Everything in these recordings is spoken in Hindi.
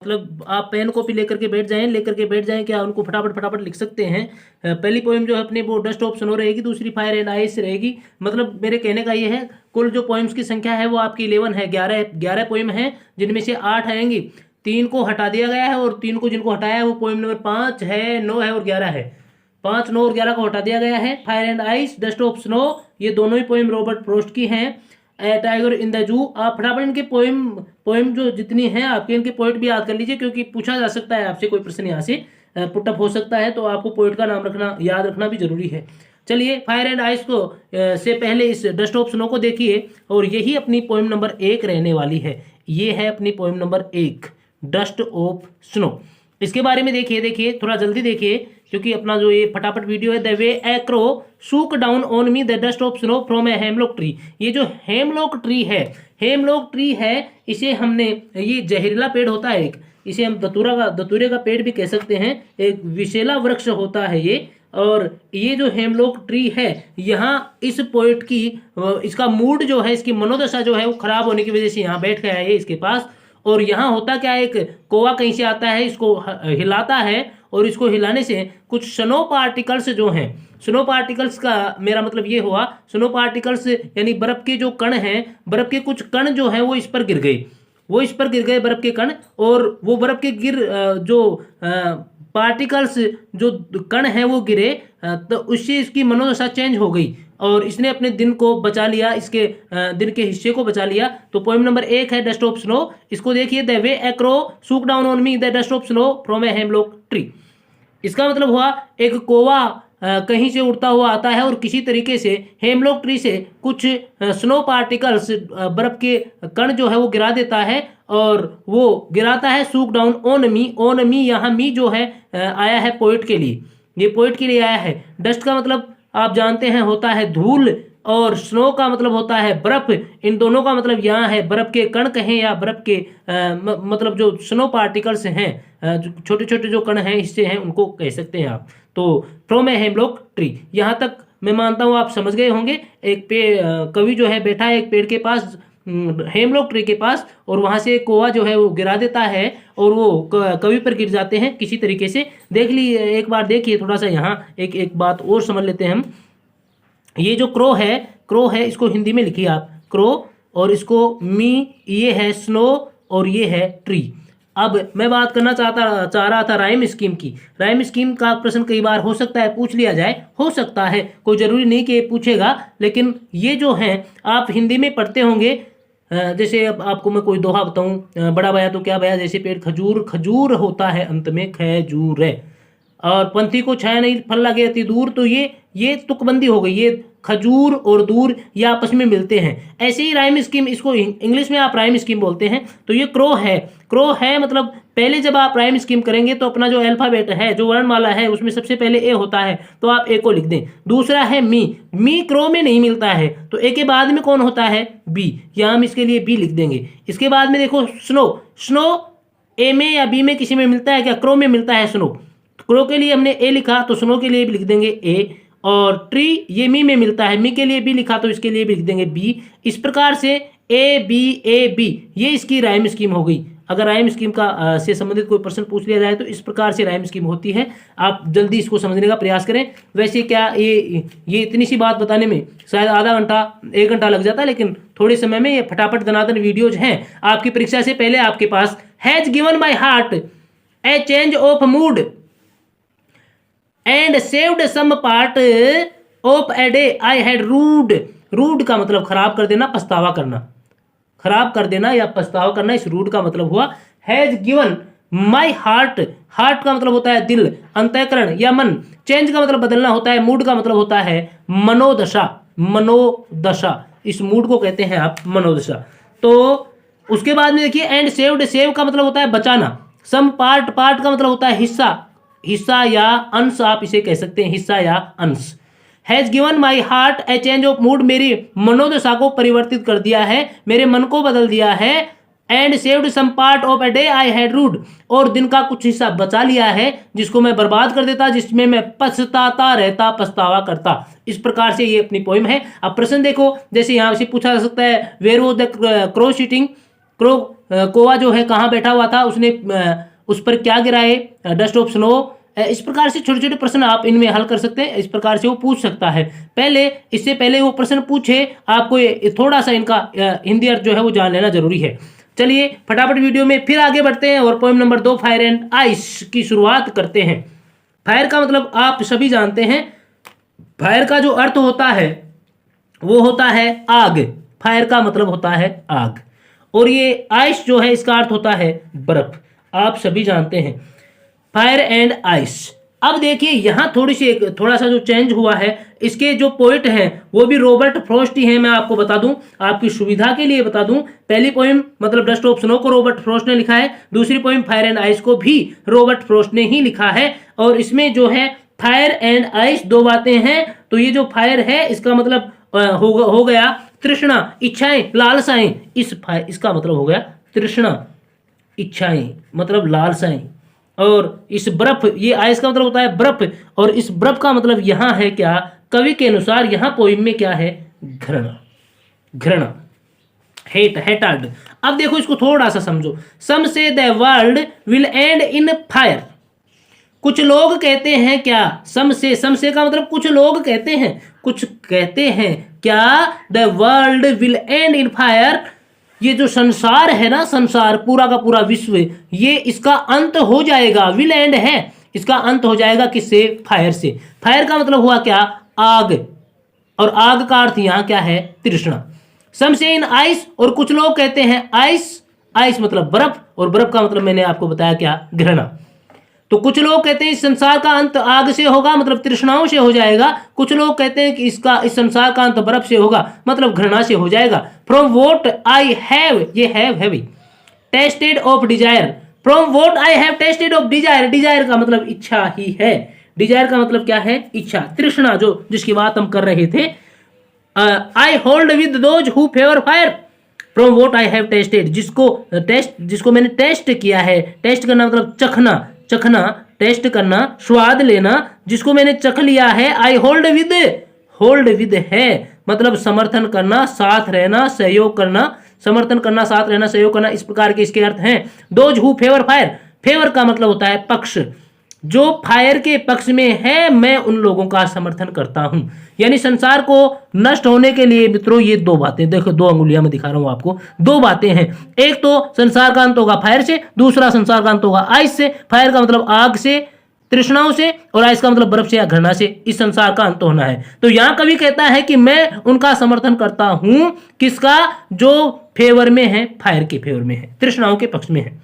मतलब आप पेन कॉपी लेकर के बैठ जाएं क्या उनको फटाफट लिख सकते हैं। पहली पोएम जो है अपने वो डस्ट ऑफ स्नो रहेगी, दूसरी फायर एंड आइस रहेगी। मतलब मेरे कहने का ये है कुल जो पोएम्स की संख्या है वो आपकी 11 है, 11 पोएम है, जिनमें से 8 आएंगी, 3 को हटा दिया गया है और 3 को जिनको हटाया है वो पोएम नंबर 5 है, 9 है और 11 है। 5, 9 और 11 को हटा दिया गया है। Fire and ice, dust of snow, ये दोनों ही पोएम रॉबर्ट फ्रॉस्ट की हैं। टाइगर इन द जू, आप फटाफट इनके पोएम जो जितनी हैं आपके, इनके पोइट भी याद कर लीजिए, क्योंकि पूछा जा सकता है आपसे कोई प्रश्न यहाँ से पुटअप हो सकता है, तो आपको पोइट का नाम रखना याद रखना भी जरूरी है। चलिए फायर एंड आइस को से पहले इस डस्ट ऑफ स्नो को देखिए, और यही अपनी पोएम नंबर 1 रहने वाली है। ये है अपनी poem number 1, dust of snow. इसके बारे में देखिए थोड़ा जल्दी देखिए, क्योंकि अपना जो ये फटाफट वीडियो है। The way a crow shook down on me the dust of snow from a hemlock tree. ये जो हेमलॉक ट्री है, इसे हमने, ये जहरीला पेड़ होता है एक, इसे हम दतूरे का पेड़ भी कह सकते हैं, एक विषैला वृक्ष होता है ये। और ये जो हेमलॉक ट्री है, यहाँ इस पोएट की इसका मूड जो है, इसकी मनोदशा जो है वो खराब होने की वजह से यहाँ बैठ गया है इसके पास। और यहाँ होता क्या है, एक कौवा कहीं से आता है, इसको हिलाता है, और इसको हिलाने से कुछ स्नो पार्टिकल्स जो हैं, स्नो पार्टिकल्स का मेरा मतलब ये हुआ, स्नो पार्टिकल्स यानी बर्फ के जो कण हैं, बर्फ के कुछ कण जो हैं वो इस पर गिर गए, बर्फ के कण। और वो बर्फ के जो पार्टिकल्स जो कण हैं वो गिरे, तो उससे इसकी मनोदशा चेंज हो गई और इसने अपने दिन को बचा लिया, इसके दिन के हिस्से को बचा लिया। तो पोएम नंबर 1 है डस्ट ऑफ स्नो। इसको देखिए, the way a crow shook down on me the dust of snow from a hemlock tree. इसका मतलब हुआ एक कौवा कहीं से उड़ता हुआ आता है और किसी तरीके से हेमलॉक ट्री से कुछ स्नो पार्टिकल्स, बर्फ के कण जो है वो गिरा देता है, और वो गिराता है सूक डाउन ऑन मी, यहाँ मी जो है आया है पोइट के लिए, ये पोइट के लिए आया है। डस्ट का मतलब आप जानते हैं होता है धूल, और स्नो का मतलब होता है बर्फ। इन दोनों का मतलब यहाँ है बर्फ के कण कहें या बर्फ के मतलब जो स्नो पार्टिकल्स हैं, छोटे छोटे जो कण हैं, हिस्से हैं, उनको कह सकते हैं आप। तो फ्रॉम ए हेमलॉक ट्री, यहाँ तक मैं मानता हूँ आप समझ गए होंगे। एक कवि जो है बैठा है एक पेड़ के पास, हेमलॉक ट्री के पास, और वहां से कौवा जो है वो गिरा देता है और वो कवि पर गिर जाते हैं किसी तरीके से। देख ली एक बार, देखिए थोड़ा सा यहाँ एक बात और समझ लेते हैं हम। ये जो क्रो है इसको हिंदी में लिखिए आप, क्रो, और इसको मी, ये है स्नो और ये है ट्री। अब मैं बात करना चाह रहा था राइम स्कीम की। राइम स्कीम का प्रश्न कई बार हो सकता है पूछ लिया जाए, हो सकता है, कोई जरूरी नहीं कि पूछेगा, लेकिन ये जो है आप हिंदी में पढ़ते होंगे। जैसे अब आपको मैं कोई दोहा बताऊं, बड़ा बया तो क्या बया, जैसे पेड़ खजूर होता है अंत में खैजूर है, और पंथी को छाया नहीं फल लगे अति दूर। तो ये तुकबंदी हो गई, ये खजूर और दूर ये आपस में मिलते हैं। ऐसे ही राइम स्कीम, इसको इंग्लिश में आप राइम स्कीम बोलते हैं। तो ये क्रो है मतलब पहले जब आप राइम स्कीम करेंगे तो अपना जो अल्फाबेट है, जो वर्णमाला है, उसमें सबसे पहले ए होता है, तो आप ए को लिख दें। दूसरा है मी क्रो में नहीं मिलता है, तो ए के बाद में कौन होता है, बी, यहाँ हम इसके लिए बी लिख देंगे। इसके बाद में देखो स्नो ए में या बी में किसी में मिलता है क्या, क्रो में मिलता है स्नो। क्रो के लिए हमने ए लिखा तो स्नो के लिए भी लिख देंगे ए, और ट्री ये मी में मिलता है, मी के लिए बी लिखा तो इसके लिए भी लिख देंगे बी। इस प्रकार से ए बी ये इसकी राइम स्कीम हो गई। अगर राइम स्कीम का से संबंधित कोई प्रश्न पूछ लिया जाए तो इस प्रकार से राइम स्कीम होती है। आप जल्दी इसको समझने का प्रयास करें। वैसे क्या ये इतनी सी बात बताने में शायद आधा घंटा 1 घंटा लग जाता है, लेकिन थोड़े समय में ये फटाफट दनादन वीडियोज हैं आपकी परीक्षा से पहले आपके पास। Has given my heart a change of mood and saved some part of a day I had rued का मतलब खराब कर देना, पछतावा करना, खराब कर देना या पछतावा करना, इस रूड का मतलब हुआ। हैज गिवन माई हार्ट का मतलब होता है दिल, अंतःकरण या मन। चेंज का मतलब बदलना होता है, मूड का मतलब होता है मनोदशा, इस मूड को कहते हैं आप मनोदशा। तो उसके बाद में देखिए एंड सेव का मतलब होता है बचाना। सम पार्ट का मतलब होता है हिस्सा या अंश, आप इसे कह सकते हैं हिस्सा या अंश। Has given my heart a change of mood, मेरी मनोदशा को परिवर्तित कर दिया है, मेरे मन को बदल दिया है। And saved some part of a day I had rued, और दिन का कुछ हिस्सा बचा लिया है जिसको मैं बर्बाद कर देता, जिसमें मैं पछताता रहता, पछतावा करता। इस प्रकार से ये अपनी पोइम है। अब प्रश्न देखो, जैसे यहां से पूछा जा सकता है where was the crow sitting, crow कोवा जो है कहाँ बैठा हुआ था, उसने उस पर क्या गिराए, डस्ट ऑफ स्नो। इस प्रकार से छोटे छोटे प्रश्न आप इनमें हल कर सकते हैं, इस प्रकार से वो पूछ सकता है। इससे पहले वो प्रश्न पूछे आपको थोड़ा सा इनका हिंदी अर्थ जो है वो जान लेना जरूरी है। चलिए फटाफट वीडियो में फिर आगे बढ़ते हैं और poem number 2 fire and ice की शुरुआत करते हैं। फायर का मतलब आप सभी जानते हैं, फायर का जो अर्थ होता है वो होता है आग। फायर का मतलब होता है आग, और ये आइस जो है इसका अर्थ होता है बर्फ, आप सभी जानते हैं। Fire and ice. अब देखिए यहां थोड़ा सा जो चेंज हुआ है, इसके जो पोइट हैं वो भी रॉबर्ट फ्रॉस्ट ही हैं। मैं आपको बता दूं, आपकी सुविधा के लिए बता दूं, पहली पोएम मतलब डस्ट ऑफ स्नो को रॉबर्ट फ्रॉस्ट ने लिखा है, दूसरी पोएम फायर एंड आइस को भी रॉबर्ट फ्रॉस्ट ने ही लिखा है। और इसमें जो है फायर एंड आइस दो बातें हैं। तो ये जो फायर है इसका मतलब हो गया तृष्णा, इच्छाएं, लालसाएं। इसका मतलब हो गया तृष्णा, इच्छाएं मतलब लालसाएं। और इस बर्फ, ये आइस का मतलब होता है बर्फ, और इस बर्फ का मतलब यहां है क्या, कवि के अनुसार यहां पोइम में क्या है, घृणा, घृणा, हेटार्ड। अब देखो इसको थोड़ा सा समझो। सम से the world will and in fire. कुछ लोग कहते हैं क्या, सम से का मतलब कुछ लोग कहते हैं, कुछ कहते हैं क्या, the world will and in fire, ये जो संसार है ना, संसार पूरा का पूरा विश्व, ये इसका अंत हो जाएगा, विल एंड है, इसका अंत हो जाएगा किससे, फायर से। फायर का मतलब हुआ क्या, आग, और आग का अर्थ यहां क्या है, तृष्णा। सम से इन आइस, और कुछ लोग कहते हैं आइस, आइस मतलब बर्फ, और बर्फ का मतलब मैंने आपको बताया क्या, घृणा। तो कुछ लोग कहते हैं इस संसार का अंत आग से होगा, मतलब तृष्णाओं से हो जाएगा। कुछ लोग कहते हैं कि इस संसार का अंत बर्फ से होगा, मतलब घृणा से हो जाएगा। फ्रॉम वॉट आई हैव, ये है भी tasted of desire. From what I have tasted of desire, desire का मतलब इच्छा ही है। डिजायर का मतलब क्या है, इच्छा, तृष्णा, जो जिसकी बात हम कर रहे थे। I hold with those who favour fire. From what I have tested, जिसको मैंने टेस्ट किया है, टेस्ट करना मतलब चखना, चखना, टेस्ट करना, स्वाद लेना, जिसको मैंने चख लिया है। आई होल्ड विद है मतलब समर्थन करना, साथ रहना, सहयोग करना, समर्थन करना, साथ रहना, सहयोग करना, इस प्रकार के इसके अर्थ हैं। Those who favour fire, favour का मतलब होता है पक्ष, जो फायर के पक्ष में है मैं उन लोगों का समर्थन करता हूं। यानी संसार को नष्ट होने के लिए मित्रों ये दो बातें, देखो 2 अंगुलियां मैं दिखा रहा हूं आपको, 2 बातें हैं। एक तो संसार का अंत होगा फायर से, दूसरा संसार का अंत होगा आइस से। फायर का मतलब आग से, तृष्णाओं से, और आइस का मतलब बर्फ से या घृणा से। इस संसार का अंत होना है। तो यहां कवि कहता है कि मैं उनका समर्थन करता हूं, किसका, जो फेवर में है, फायर के फेवर में है, तृष्णाओं के पक्ष में है।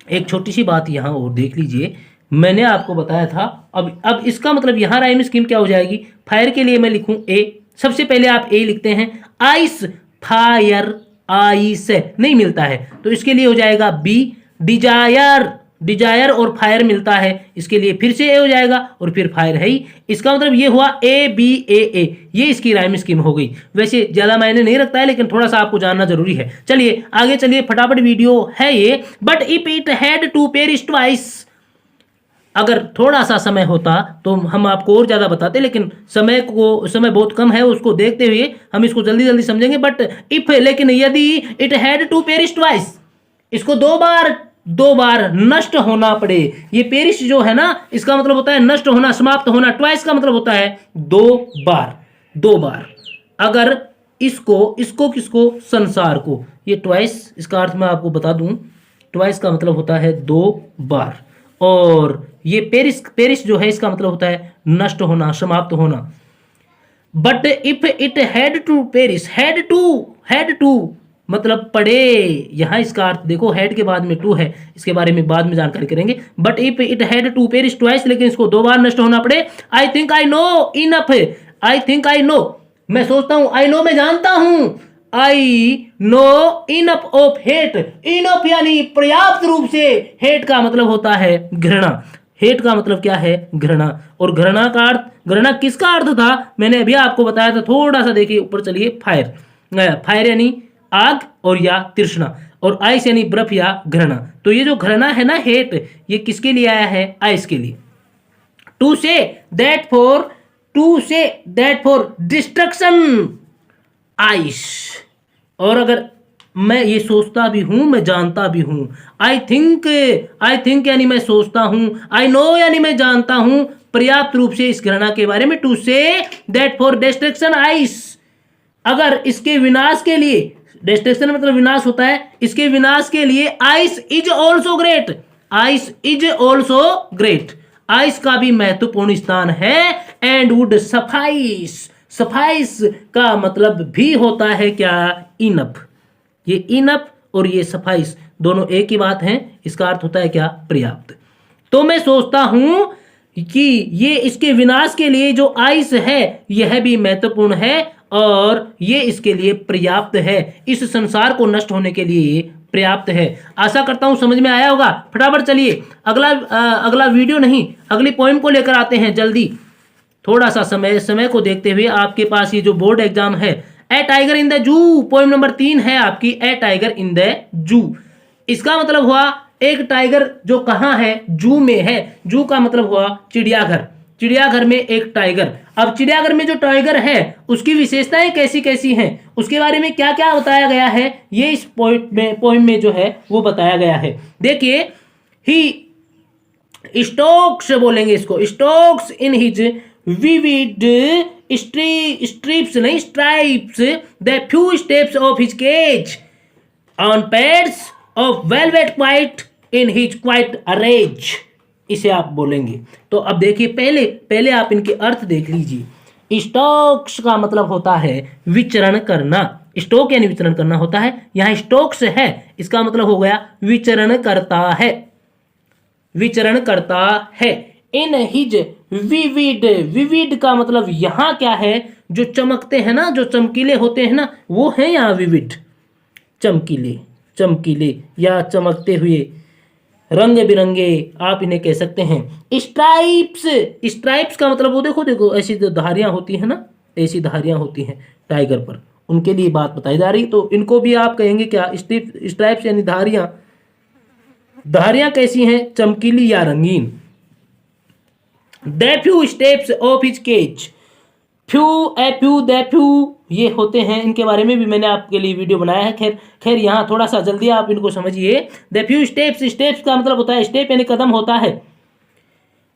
एक छोटी सी बात यहां और देख लीजिए, मैंने आपको बताया था, अब इसका मतलब यहां राइम स्कीम क्या हो जाएगी। फायर के लिए मैं लिखूं ए, सबसे पहले आप ए लिखते हैं, आइस, फायर, आइस नहीं मिलता है तो इसके लिए हो जाएगा बी। डिजायर, डिजायर और फायर मिलता है, इसके लिए फिर से ए हो जाएगा, और फिर फायर है ही। इसका मतलब ये हुआ ए बी ए, ये इसकी राइम स्कीम हो गई। वैसे ज्यादा मायने नहीं रखता है, लेकिन थोड़ा सा आपको जानना जरूरी है। चलिए आगे चलिए, फटाफट वीडियो है ये। But if it had to perish twice, अगर थोड़ा सा समय होता तो हम आपको और ज्यादा बताते, लेकिन समय बहुत कम है, उसको देखते हुए हम इसको जल्दी जल्दी समझेंगे। बट इफ, लेकिन यदि it had to perish twice, इसको दो बार नष्ट होना पड़े। ये पेरिश जो है ना, इसका मतलब होता है नष्ट होना, समाप्त होना। ट्वाइस का मतलब होता है 2 बार। अगर इसको किसको, संसार को, ये ट्वाइस, इसका अर्थ मैं आपको बता दूं, ट्वाइस का मतलब होता है 2 बार। और ये पेरिश जो है इसका मतलब होता है नष्ट होना, समाप्त होना। But if it had to perish, had to मतलब पड़े, यहां इसका अर्थ देखो, हैड के बाद में टू है, इसके बारे में बाद में जानकारी करेंगे। But if it had to perish twice, लेकिन इसको 2 बार नष्ट होना पड़े। I think I know enough, I think I know, मैं सोचता हूं, आई नो मैं जानता हूं, I know enough of hate, enough यानी पर्याप्त रूप से, हेट का मतलब होता है घृणा, हेट का मतलब क्या है, घृणा। और घृणा का अर्थ, घृणा किसका अर्थ था मैंने अभी आपको बताया था, थोड़ा सा देखिए ऊपर चलिए। फायर यानी आग और या तृष्णा, और आइस यानी बर्फ या घृणा। तो ये जो घृणा है ना, हेट, ये किसके लिए आया है, आइस के लिए। To say that for destruction ice, और अगर मैं ये सोचता भी हूं, मैं जानता भी हूं। आई थिंक यानी मैं सोचता हूं, आई नो यानी मैं जानता हूं पर्याप्त रूप से इस घृणा के बारे में, to say that for destruction ice, अगर इसके विनाश के लिए, डिस्ट्रक्शन मतलब विनाश होता है, इसके विनाश के लिए ice is also great, ice is also great, ice का भी महत्वपूर्ण स्थान है। एंड वुड सफाइस, सफाइस का मतलब भी होता है क्या, इनफ, ये इनफ और ये सफाइस दोनों एक ही बात है, इसका अर्थ होता है क्या, पर्याप्त। तो मैं सोचता हूं कि ये इसके विनाश के लिए जो आइस है यह भी महत्वपूर्ण है और ये इसके लिए पर्याप्त है, इस संसार को नष्ट होने के लिए पर्याप्त है। आशा करता हूं समझ में आया होगा। फटाफट चलिए अगला वीडियो नहीं, अगली पोएम को लेकर आते हैं जल्दी। थोड़ा सा समय को देखते हुए आपके पास ये जो बोर्ड एग्जाम है, a tiger in the zoo, poem number 3 है आपकी, ए टाइगर इन द जू। इसका मतलब हुआ एक टाइगर जो कहां है, जू में है। जू का मतलब हुआ चिड़ियाघर, चिड़ियाघर में एक टाइगर। अब चिड़ियाघर में जो टाइगर है उसकी विशेषताएं कैसी कैसी हैं, उसके बारे में क्या क्या बताया गया है, ये इस पोएम में जो है वो बताया गया है। देखिए, ही स्टोक्स बोलेंगे इसको, stalks in his vivid strips नहीं stripes the few steps of his cage on pads of velvet quiet in his quiet rage, इसे आप बोलेंगे। तो अब देखिए, पहले आप इनके अर्थ देख लीजिए। स्टोक्स का मतलब होता है विचरण करना, स्टोक यानी विचरण करना होता है, यहां स्टोक्स है, इसका मतलब हो गया विचरण करता है, विचरण करता है। इन हिज विविड, विविड का मतलब यहां क्या है, जो चमकते हैं ना, जो चमकीले होते हैं ना, वो है यहां विविड, चमकीले, चमकीले या चमकते हुए, रंग बिरंगे आप इन्हें कह सकते हैं। स्ट्राइप्स, स्ट्राइप्स का मतलब वो देखो ऐसी जो धारियां होती है ना, ऐसी धारियां होती हैं टाइगर पर, उनके लिए बात बताई जा रही। तो इनको भी आप कहेंगे क्या, स्ट्राइप्स यानी धारियां। धारियां कैसी हैं, चमकीली या रंगीन। The few steps of his cage, few a few the few ये होते हैं, इनके बारे में भी मैंने आपके लिए वीडियो बनाया है। खैर यहाँ थोड़ा सा जल्दी आप इनको समझिए। द फ्यू स्टेप्स, स्टेप्स का मतलब होता है, स्टेप यानी कदम होता है।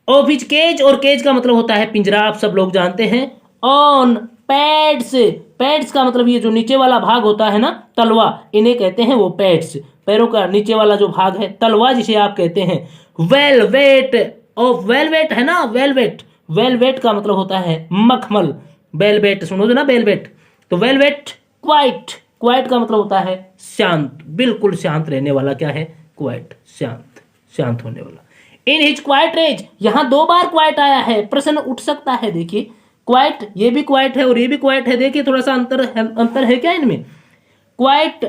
ऑफ हिज केज, और केज का मतलब होता है पिंजरा, आप सब लोग जानते हैं। ऑन पैड्स, पैड्स का मतलब ये जो नीचे वाला भाग होता है ना, तलवा, इन्हें कहते हैं वो पैड्स, पैरों का नीचे वाला जो भाग है, तलवा जिसे आप कहते हैं। वेलवेट, ऑफ वेलवेट है ना, वेलवेट, वेलवेट का मतलब होता है मखमल, वेलवेट सुनो ना, वेलवेट। तो वेलवेट क्वाइट, क्वाइट का मतलब होता है शांत, बिल्कुल शांत रहने वाला, क्या है, क्वाइट, शांत, शांत होने वाला। इन हिज क्वाइट रेज, यहां 2 बार क्वाइट आया है, प्रश्न उठ सकता है। देखिए क्वाइट, ये भी क्वाइट है और ये भी क्वाइट है, देखिए थोड़ा सा अंतर है क्या इनमें। क्वाइट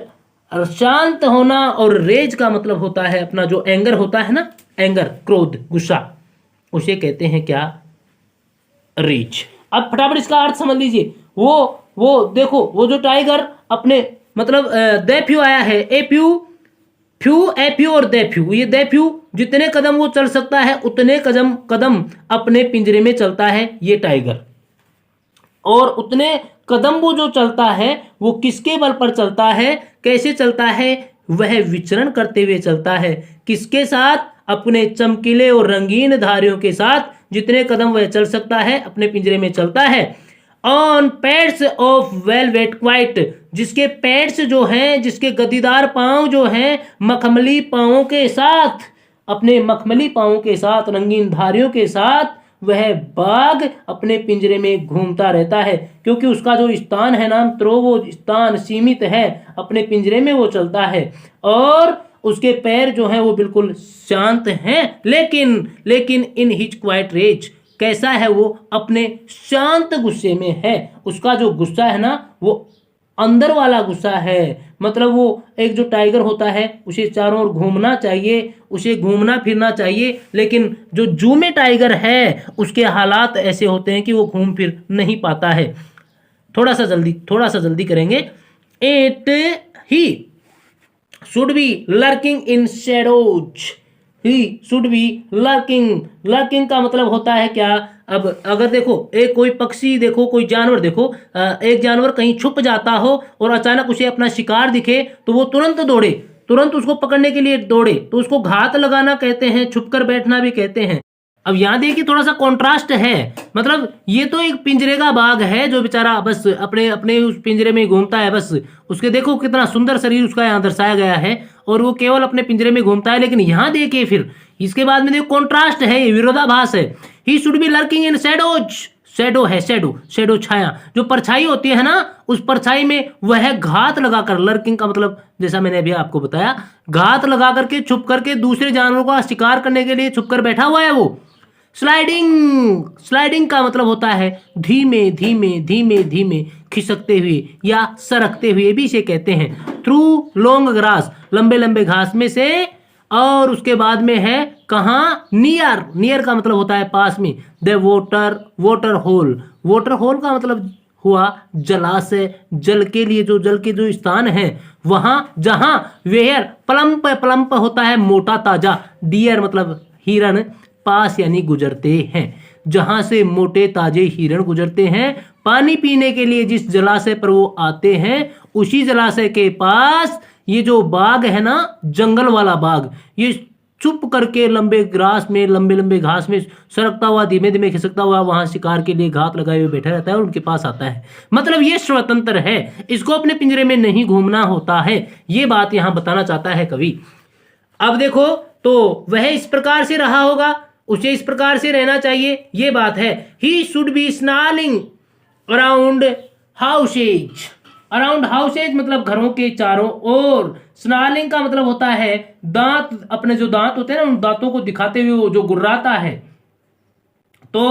शांत होना, और रेज का मतलब होता है अपना जो एंगर होता है ना, एंगर, क्रोध, गुस्सा, उसे कहते हैं क्या, रेज। अब फटाफट इसका अर्थ समझ लीजिए। वो देखो, वो जो टाइगर अपने मतलब द फ्यू आया है, a few, few a few और द फ्यू, ये द फ्यू जितने कदम वो चल सकता है उतने कदम अपने पिंजरे में चलता है ये टाइगर, और उतने कदम वो जो चलता है वो किसके बल पर चलता है, कैसे चलता है, वह विचरण करते हुए चलता है। किसके साथ, अपने चमकीले और रंगीन धारियों के साथ, जितने कदम वह चल सकता है अपने पिंजरे में चलता है। On pads of velvet quite, जिसके पैड्स जो हैं, जिसके गद्दीदार पांव जो हैं, मखमली पांवों के साथ, अपने मखमली पांवों के साथ, रंगीन धारियों के साथ वह बाघ अपने पिंजरे में घूमता रहता है, क्योंकि उसका जो स्थान है ना मित्रों, वो स्थान सीमित है, अपने पिंजरे में वो चलता है, और उसके पैर जो हैं वो बिल्कुल शांत हैं। लेकिन इन हिज क्वाइट रेज, कैसा है वो, अपने शांत गुस्से में है। उसका जो गुस्सा है ना वो अंदर वाला गुस्सा है, मतलब वो एक जो टाइगर होता है उसे चारों ओर घूमना चाहिए, उसे घूमना फिरना चाहिए, लेकिन जो जू में टाइगर है उसके हालात ऐसे होते हैं कि वो घूम फिर नहीं पाता है। थोड़ा सा जल्दी करेंगे। It he should be lurking in shadows, he should be lurking. Lurking का मतलब होता है क्या? अब अगर देखो एक कोई पक्षी देखो, कोई जानवर देखो, एक जानवर कहीं छुप जाता हो और अचानक उसे अपना शिकार दिखे तो वो तुरंत दौड़े, तुरंत उसको पकड़ने के लिए दौड़े, तो उसको घात लगाना कहते हैं, छुपकर बैठना भी कहते हैं। अब यहाँ देखिए थोड़ा सा कॉन्ट्रास्ट है, मतलब ये तो एक पिंजरे का बाघ है जो बेचारा बस अपने अपने उस पिंजरे में घूमता है, बस उसके देखो कितना सुंदर शरीर उसका यहाँ दर्शाया गया है और वो केवल अपने पिंजरे में घूमता है। लेकिन यहाँ देखिए फिर इसके बाद में देखो कॉन्ट्रास्ट है, ये विरोधाभास है। He should be lurking in shadows. Shadow है, शैडो, शैडो छाया, जो परछाई होती है ना, उस परछाई में वह घात लगाकर, लर्किंग का मतलब जैसा मैंने अभी आपको बताया, घात लगा करके छुप करके दूसरे जानवरों का शिकार करने के लिए छुपकर बैठा हुआ है वो। स्लाइडिंग। स्लाइडिंग का मतलब होता है धीमे धीमे धीमे धीमे खिसकते हुए या सरकते हुए भी इसे कहते हैं। थ्रू लॉन्ग ग्रास, लंबे लंबे घास में से। और उसके बाद में है कहाँ? नियर। नियर का मतलब होता है पास में। The water, water hole. Water hole का मतलब हुआ जलाशय, जल के लिए, जो जल के जो स्थान है वहां जहां वेयर प्लम्प, प्लम्प होता है मोटा ताजा, डियर मतलब हिरण, पास यानी गुजरते हैं, जहां से मोटे ताजे हिरण गुजरते हैं पानी पीने के लिए। जिस जलाशय पर वो आते हैं उसी जलाशय के पास ये जो बाघ है ना, जंगल वाला बाघ, ये चुप करके लंबे ग्रास में, लंबे लंबे घास में सरकता हुआ, धीमे धीमे खिसकता हुआ वहां शिकार के लिए घात लगाए हुए बैठा रहता है और उनके पास आता है। मतलब ये स्वतंत्र है, इसको अपने पिंजरे में नहीं घूमना होता है, ये बात यहां बताना चाहता है कवि। अब देखो तो वह इस प्रकार से रहा होगा, उसे इस प्रकार से रहना चाहिए, ये बात है। He should be snarling around houses. Around houses मतलब घरों के चारों ओर। स्नार्लिंग का मतलब होता है दांत, अपने जो दांत होते हैं ना, उन दांतों को दिखाते हुए वो जो गुर्राता है। तो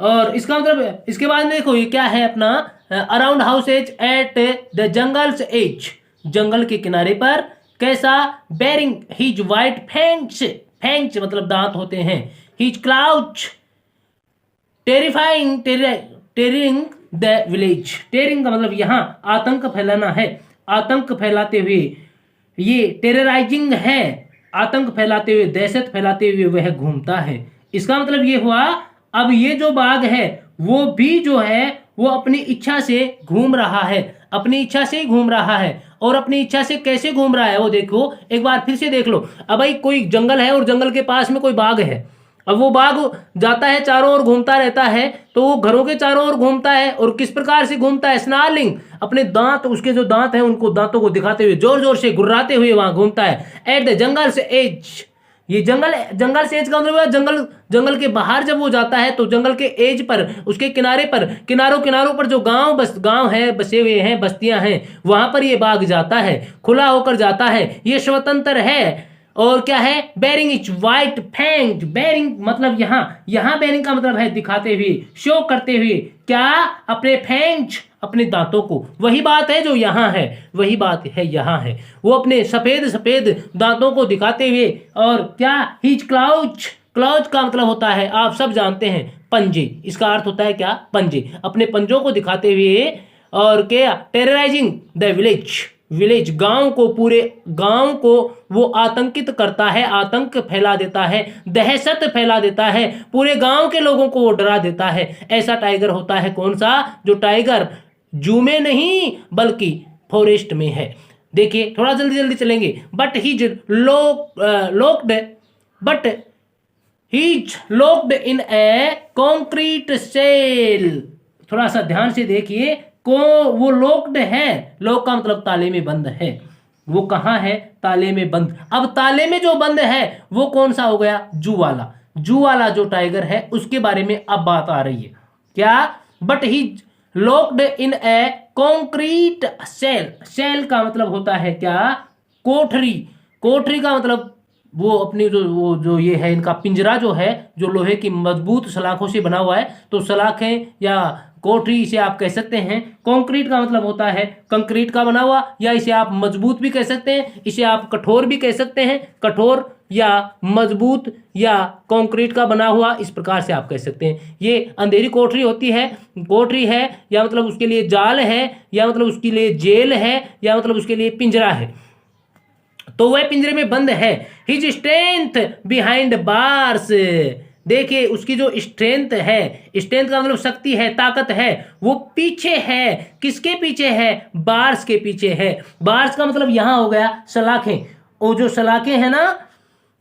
और इसका मतलब इसके बाद में देखो ये क्या है अपना, around houses at the jungle's edge. जंगल के किनारे पर कैसा? Baring his white fangs. Fangs मतलब दांत होते हैं। His claws terrifying, tearing the village. Tearing का मतलब यहाँ आतंक फैलाना है, आतंक फैलाते हुए, ये टेरराइजिंग है, आतंक फैलाते हुए, दहशत फैलाते हुए वह घूमता है। इसका मतलब ये हुआ अब ये जो बाघ है वो भी जो है वो अपनी इच्छा से घूम रहा है, अपनी इच्छा से ही घूम रहा है। और अपनी इच्छा से कैसे घूम रहा है वो देखो, एक बार फिर से देख लो। अब भाई कोई जंगल है और जंगल के पास में कोई बाघ है, अब वो बाघ जाता है चारों ओर घूमता रहता है, तो वो घरों के चारों ओर घूमता है और किस प्रकार से घूमता है? स्नार्लिंग, अपने दांत, उसके जो दांत हैं उनको, दांतों को दिखाते हुए, जोर जोर से गुर्राते हुए वहां घूमता है। एट द जंगल से एज। ये जंगल, जंगल से एज का मतलब जंगल, जंगल के बाहर जब वो जाता है तो जंगल के एज पर, उसके किनारे पर, किनारों किनारों पर जो गांव, बस गांव है, बसे हुए हैं, बस्तियां हैं, वहां पर ये बाघ जाता है, खुला होकर जाता है, ये स्वतंत्र है। और क्या है? Bearing each White Fang. Bearing मतलब यहाँ, यहाँ बेरिंग का मतलब है दिखाते हुए, शो करते हुए, क्या? अपने फैंग, अपने दांतों को। वही बात है जो यहाँ है, वही बात है यहाँ है। वो अपने सफेद सफेद दांतों को दिखाते हुए, और क्या? हिज क्लाउच। क्लाउच का मतलब होता है, आप सब जानते हैं, पंजे। इसका अर्थ होता है क्या? पंजे। अपने पंजों को दिखाते हुए, और क्या? Terrorising the village. विलेज गांव को, पूरे गांव को वो आतंकित करता है, आतंक फैला देता है, दहशत फैला देता है, पूरे गांव के लोगों को वो डरा देता है। ऐसा टाइगर होता है कौन सा? जो टाइगर जू में नहीं बल्कि फॉरेस्ट में है। देखिए थोड़ा जल्दी जल्दी चलेंगे। But he's locked, but he's locked in a concrete cell. थोड़ा सा ध्यान से देखिए, को वो लोक्ड है, लॉक का मतलब ताले में बंद है, वो कहाँ है? ताले में बंद। अब ताले में जो बंद है वो कौन सा हो गया? जू वाला। जू वाला जो टाइगर है उसके बारे में अब बात आ रही है। क्या? But he locked in a concrete cell. Cell का मतलब होता है क्या? कोठरी। कोठरी का मतलब वो अपनी जो, वो जो ये है, इनका पिंजरा जो है, जो लोहे की मजबूत सलाखों से बना हुआ है, तो सलाखें या कोठरी इसे आप कह सकते हैं। कंक्रीट का मतलब होता है कंक्रीट का बना हुआ, या इसे आप मजबूत भी कह सकते हैं, इसे आप कठोर भी कह सकते हैं। कठोर या मजबूत या कंक्रीट का बना हुआ, इस प्रकार से आप कह सकते हैं। ये अंधेरी कोठरी होती है, कोठरी है, या मतलब उसके लिए जाल है, या मतलब उसके लिए जेल है, या मतलब उसके लिए पिंजरा है। तो वह पिंजरे में बंद है। हिज स्ट्रेंथ बिहाइंड बार्स, देखिए उसकी जो स्ट्रेंथ है, स्ट्रेंथ का मतलब शक्ति है, ताकत है, वो पीछे है। किसके पीछे है? बार्स के पीछे है। बार्स का मतलब यहां हो गया सलाखें, वो जो सलाखें है ना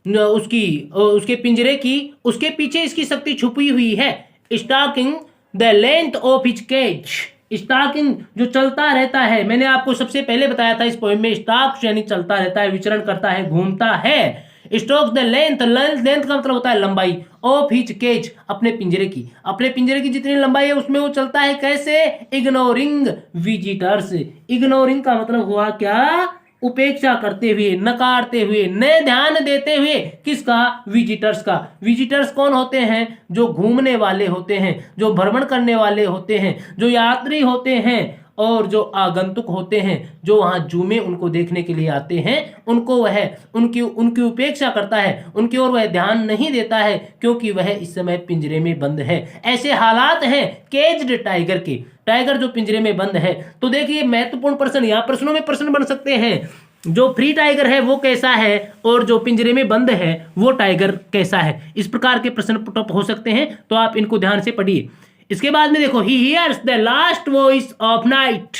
उसके पिंजरे की, उसके पीछे इसकी शक्ति छुपी हुई है। Stalking the length of his cage, stalking जो चलता रहता है, मैंने आपको सबसे पहले बताया था इस पोएम में, स्टॉक यानी चलता रहता है, विचरण करता है, घूमता है। स्टॉक्स द लेंथ, लेंथ का मतलब होता है लंबाई, ऑफ हिज केज अपने पिंजरे की, अपने पिंजरे की जितनी लंबाई है उसमें वो चलता है। कैसे? इग्नोरिंग विजिटर्स, इग्नोरिंग का मतलब हुआ क्या? उपेक्षा करते हुए, नकारते हुए, न ध्यान देते हुए। किसका? विजिटर्स का। विजिटर्स कौन होते हैं? जो घूमने वाले होते हैं, जो भ्रमण करने वाले होते हैं, जो यात्री होते हैं और जो आगंतुक होते हैं, जो वहां जू में उनको देखने के लिए आते हैं, उनको वह उनकी उनकी उपेक्षा करता है, उनकी ओर वह ध्यान नहीं देता है, क्योंकि वह इस समय पिंजरे में बंद है। ऐसे हालात हैं केज्ड टाइगर के, टाइगर जो पिंजरे में बंद है। तो देखिए महत्वपूर्ण प्रश्न, यहाँ प्रश्नों में प्रश्न बन सकते हैं, जो फ्री टाइगर है वो कैसा है और जो पिंजरे में बंद है वो टाइगर कैसा है। इस प्रकार के प्रश्न पुटअप हो सकते हैं, तो आप इनको ध्यान से पढ़िए। इसके बाद में देखो, he hears the last voice of night,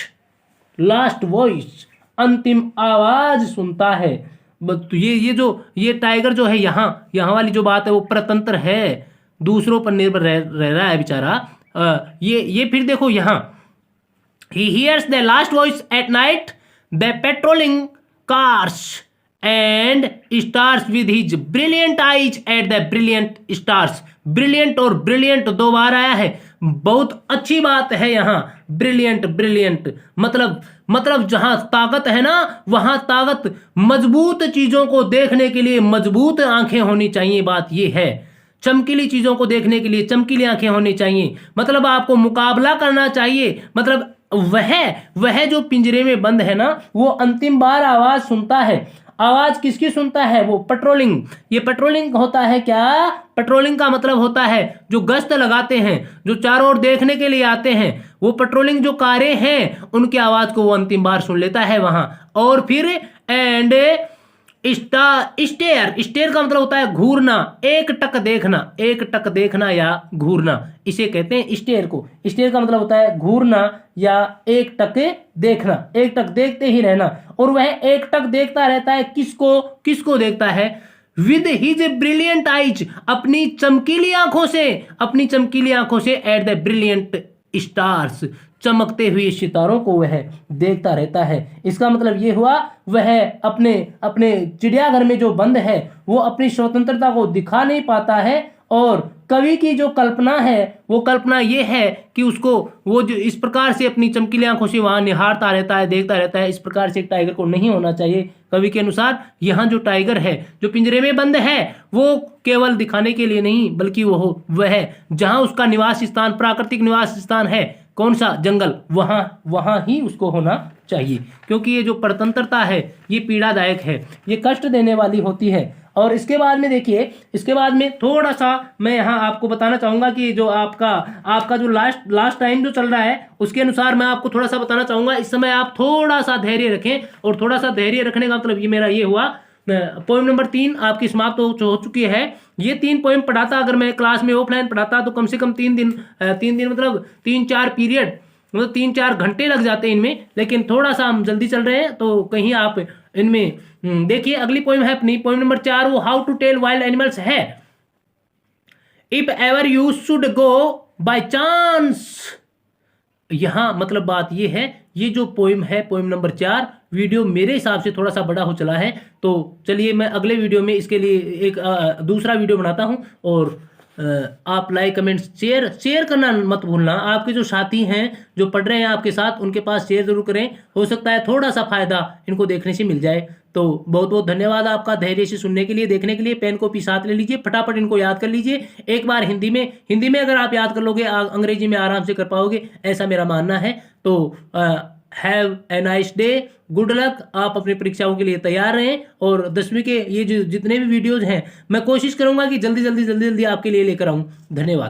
last voice अंतिम आवाज सुनता है। तो ये टाइगर जो है, यहाँ वाली जो बात है वो परतंत्र है, दूसरों पर निर्भर रह रहा है बेचारा। ये फिर देखो यहाँ, he hears the last voice at night, the patrolling cars, and stars with his brilliant eyes at the brilliant stars। Brilliant और ब्रिलियंट दो बार आया है, बहुत अच्छी बात है यहाँ। ब्रिलियंट, ब्रिलियंट मतलब जहां ताकत है ना वहां ताकत, मजबूत चीजों को देखने के लिए मजबूत आंखें होनी चाहिए, बात यह है। चमकीली चीजों को देखने के लिए चमकीली आंखें होनी चाहिए, मतलब आपको मुकाबला करना चाहिए। मतलब वह जो पिंजरे में बंद है ना, वो अंतिम बार आवाज सुनता है। आवाज किसकी सुनता है? वो पेट्रोलिंग। ये पेट्रोलिंग होता है क्या? पेट्रोलिंग का मतलब होता है जो गश्त लगाते हैं, जो चारों ओर देखने के लिए आते हैं, वो पेट्रोलिंग जो कारें हैं उनकी आवाज को वो अंतिम बार सुन लेता है वहां। और फिर एंड स्टेयर का मतलब होता है घूरना, एक टक देखना, एक टक देखना या घूरना, इसे कहते हैं स्टेयर को। स्टेयर का मतलब होता है घूरना या एक टक देखना, एक टक देखते ही रहना। और वह एक टक देखता रहता है, किसको देखता है? विद हिज ब्रिलियंट आइज, अपनी चमकीली आंखों से, अपनी चमकीली आंखों से, एट द ब्रिलियंट स्टार्स, चमकते हुए सितारों को वह देखता रहता है। इसका मतलब यह हुआ वह अपने चिड़ियाघर में जो बंद है वो अपनी स्वतंत्रता को दिखा नहीं पाता है। और कवि की जो कल्पना है वो कल्पना ये है कि उसको वो जो इस प्रकार से अपनी चमकीली आंखों से वहां निहारता रहता है, देखता रहता है। इस प्रकार से एक टाइगर को नहीं होना चाहिए। कवि के अनुसार यहाँ जो टाइगर है जो पिंजरे में बंद है वो केवल दिखाने के लिए नहीं, बल्कि वह जहां उसका निवास स्थान, प्राकृतिक निवास स्थान है, कौन सा? जंगल, वहां ही उसको होना चाहिए। क्योंकि ये जो परतंत्रता है ये पीड़ादायक है, ये कष्ट देने वाली होती है। और इसके बाद में देखिए, इसके बाद में थोड़ा सा मैं यहाँ आपको बताना चाहूंगा कि जो आपका जो लास्ट टाइम जो चल रहा है उसके अनुसार मैं आपको थोड़ा सा बताना चाहूंगा। इस समय आप थोड़ा सा धैर्य रखें, और थोड़ा सा धैर्य रखने का मतलब ये मेरा ये हुआ, पोएम नंबर 3 आपकी समाप्त हो चुकी है। ये 3 पोएम पढ़ाता, अगर मैं क्लास में ऑफलाइन पढ़ाता तो कम से कम 3 दिन मतलब 3-4 पीरियड, मतलब 3-4 घंटे लग जाते हैं इनमें। लेकिन थोड़ा सा हम जल्दी चल रहे हैं तो कहीं आप इनमें देखिए। अगली पोएम है अपनी पोएम नंबर 4, वो how to tell wild animals है। If ever you should go by chance, यहां मतलब बात ये है, ये जो पोएम है पोएम नंबर 4, वीडियो मेरे हिसाब से थोड़ा सा बड़ा हो चला है, तो चलिए मैं अगले वीडियो में इसके लिए एक दूसरा वीडियो बनाता हूं। और आप लाइक कमेंट शेयर करना मत भूलना। आपके जो साथी हैं जो पढ़ रहे हैं आपके साथ, उनके पास शेयर जरूर करें, हो सकता है थोड़ा सा फायदा इनको देखने से मिल जाए। तो बहुत बहुत धन्यवाद आपका धैर्य से सुनने के लिए, देखने के लिए। पेन कॉपी साथ ले लीजिए, फटाफट इनको याद कर लीजिए। एक बार हिंदी में अगर आप याद कर लोगे, अंग्रेजी में आराम से कर पाओगे, ऐसा मेरा मानना है। तो have a nice day, good luck. आप अपनी परीक्षाओं के लिए तैयार रहें। और 10वीं के ये जो जितने भी वीडियोज हैं मैं कोशिश करूंगा कि जल्दी आपके लिए लेकर आऊं। धन्यवाद।